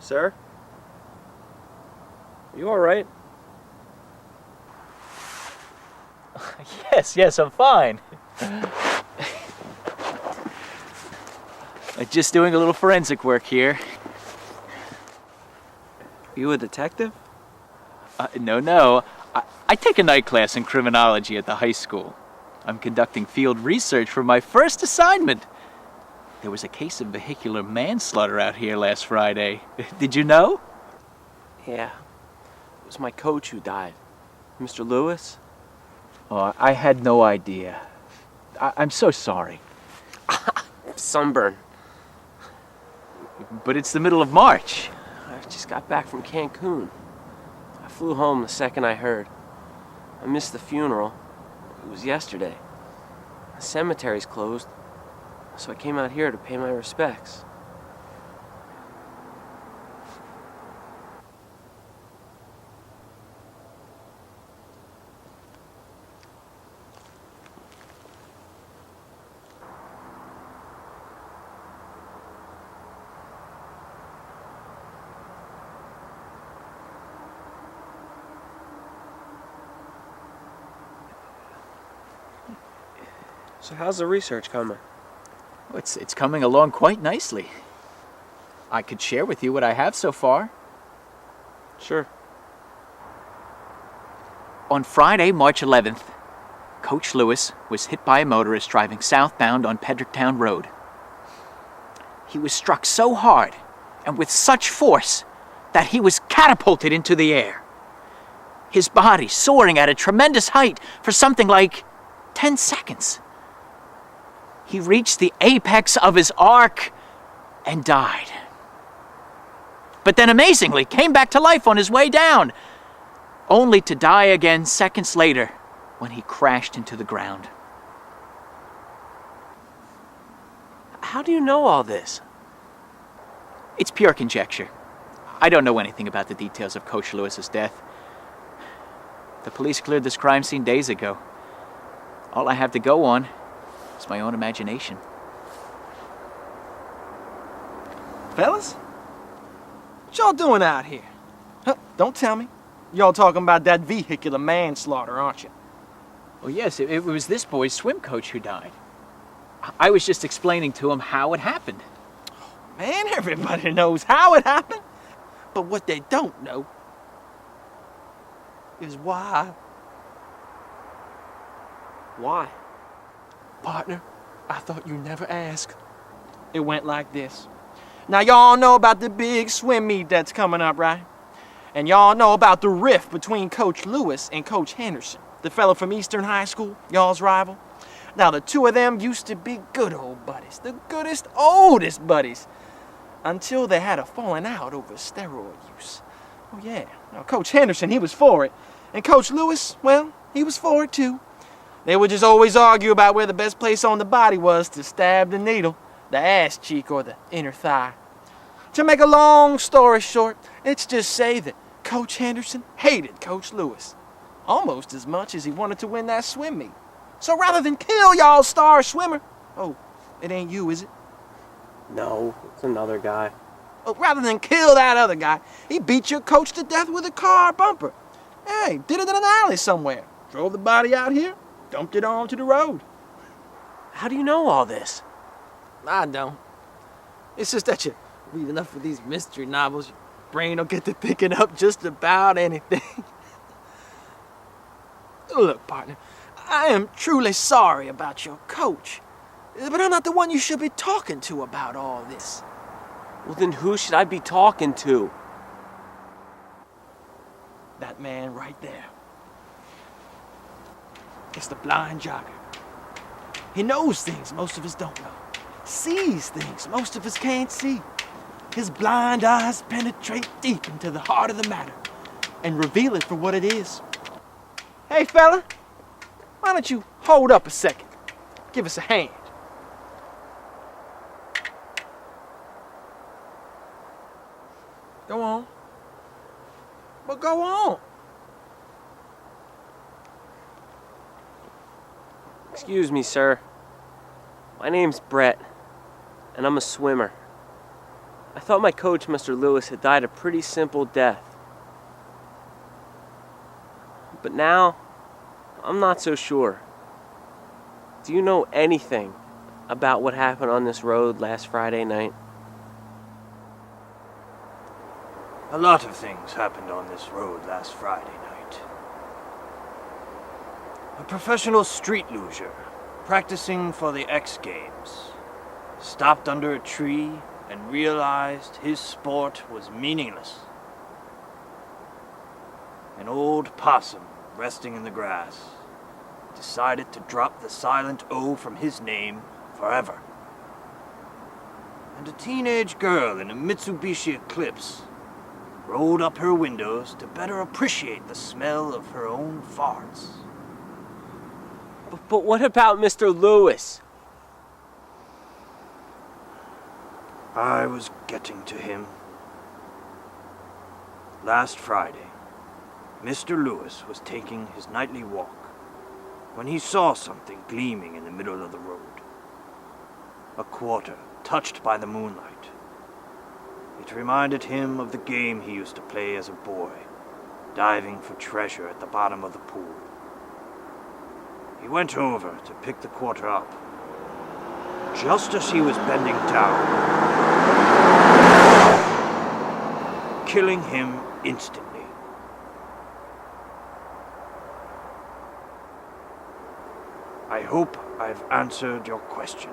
Sir? Are you alright? Yes, I'm fine. Just doing a little forensic work here. Are you a detective? No. I take a night class in criminology at the high school. I'm conducting field research for my first assignment. There was a case of vehicular manslaughter out here last Friday. Did you know? Yeah. It was my coach who died. Mr. Lewis? Oh, I had no idea. I'm so sorry. Sunburn. But it's the middle of March. I just got back from Cancun. I flew home the second I heard. I missed the funeral. It was yesterday. The cemetery's closed, so I came out here to pay my respects. So how's the research coming? Oh, it's coming along quite nicely. I could share with you what I have so far. Sure. On Friday, March 11th, Coach Lewis was hit by a motorist driving southbound on Pedricktown Road. He was struck so hard and with such force that he was catapulted into the air. His body soaring at a tremendous height for something like 10 seconds. He reached the apex of his arc and died. But then amazingly came back to life on his way down, only to die again seconds later when he crashed into the ground. How do you know all this? It's pure conjecture. I don't know anything about the details of Coach Lewis's death. The police cleared this crime scene days ago. All I have to go on is my own imagination. Fellas? What y'all doing out here? Huh, don't tell me. Y'all talking about that vehicular manslaughter, aren't you? Oh yes, it was this boy's swim coach who died. I was just explaining to him how it happened. Man, everybody knows how it happened. But what they don't know is why. Why? Partner, I thought you'd never ask. It went like this. Now y'all know about the big swim meet that's coming up, right? And y'all know about the rift between Coach Lewis and Coach Henderson, the fellow from Eastern High School, y'all's rival. Now the two of them used to be good old buddies, the goodest, oldest buddies, until they had a falling out over steroid use. Oh yeah, now Coach Henderson, he was for it, and Coach Lewis, well, he was for it too. They would just always argue about where the best place on the body was to stab the needle, the ass cheek or the inner thigh. To make a long story short, let's just say that Coach Henderson hated Coach Lewis almost as much as he wanted to win that swim meet. So rather than kill y'all's star swimmer, oh, it ain't you, is it? No, it's another guy. Well, rather than kill that other guy, he beat your coach to death with a car bumper. Hey, did it in an alley somewhere. Drove the body out here, dumped it onto the road. How do you know all this? I don't. It's just that you read enough of these mystery novels, your brain will get to thinking up just about anything. Look, partner, I am truly sorry about your coach, but I'm not the one you should be talking to about all this. Well, then who should I be talking to? That man right there. It's the blind jogger. He knows things most of us don't know. Sees things most of us can't see. His blind eyes penetrate deep into the heart of the matter and reveal it for what it is. Hey, fella, why don't you hold up a second? Give us a hand. Go on. But go on. Excuse me, sir. My name's Brett, and I'm a swimmer. I thought my coach, Mr. Lewis, had died a pretty simple death. But now, I'm not so sure. Do you know anything about what happened on this road last Friday night? A lot of things happened on this road last Friday night. A professional street luger, practicing for the X Games, stopped under a tree and realized his sport was meaningless. An old possum resting in the grass decided to drop the silent O from his name forever. And a teenage girl in a Mitsubishi Eclipse rolled up her windows to better appreciate the smell of her own farts. But what about Mr. Lewis? I was getting to him. Last Friday, Mr. Lewis was taking his nightly walk when he saw something gleaming in the middle of the road. A quarter touched by the moonlight. It reminded him of the game he used to play as a boy, diving for treasure at the bottom of the pool. He went over to pick the quarter up. Just as he was bending down, killing him instantly. I hope I've answered your question.